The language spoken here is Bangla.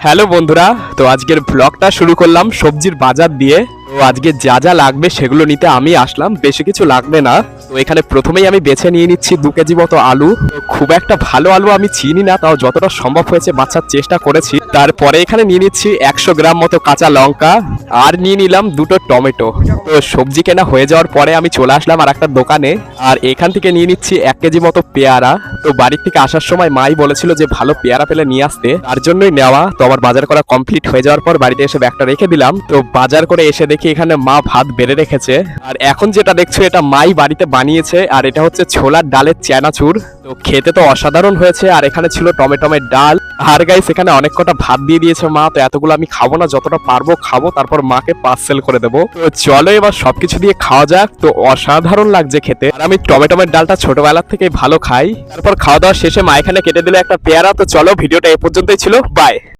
হ্যালো বন্ধুরা, তো আজকের ব্লগটা শুরু করলাম সবজির বাজার দিয়ে। তো আজকে যা যা লাগবে সেগুলো নিতে আমি আসলাম, বেশি কিছু লাগবে না। তো এখানে প্রথমেই আমি বেছে নিয়ে নিচ্ছি 2 কেজি মতো আলু। তো খুব একটা ভালো আলু আমি চিনি না, তাও যতটা সম্ভব হয়েছে বাছার চেষ্টা করেছি। তারপরে এখানে নিয়ে নিচ্ছি 100 গ্রাম মতো কাঁচা লঙ্কা, আর নিয়ে নিলাম 2টো টমেটো। তো সবজি কেনা হয়ে যাওয়ার পরে আমি চলে আসলাম আর একটা দোকানে, আর এখান থেকে নিয়ে নিচ্ছি 1 কেজি মতো পেয়ারা। তো বাড়ির থেকে আসার সময় মাই বলেছিল যে ভালো পেয়ারা পেলে নিয়ে আসতে, তার জন্যই নেওয়া। তো আমার বাজার করা কমপ্লিট হয়ে যাওয়ার পর বাড়িতে এসে ব্যাগটা রেখে দিলাম। তো বাজার করে এসে দেখি এখানে মা ভাত বেড়ে রেখেছে, আর এখন যেটা দেখছো এটা মাই বাড়িতে বানিয়েছে, আর এটা হচ্ছে ছোলার ডালের চানাচুর। তো খেতে তো অসাধারণ হয়েছে। আর এখানে ছিল টমেটোমের ডাল, আর গাইস এখানে অনেক কটা ভাত দিয়ে দিয়েছে মা। তো এতগুলো আমি খাবো না, যতটা পারবো খাবো, তারপর মাকে পার্সেল করে দেবো। তো চলো এবার সবকিছু দিয়ে খাওয়া যাক। তো অসাধারণ লাগছে খেতে, আর আমি টমেটোমের ডালটা ছোটবেলার থেকেই ভালো খাই। তারপর খাওয়া দাওয়া শেষে মা এখানে কেটে দিলে একটা পেয়ারা। তো চলো, ভিডিওটা এ পর্যন্তই ছিল, বাই।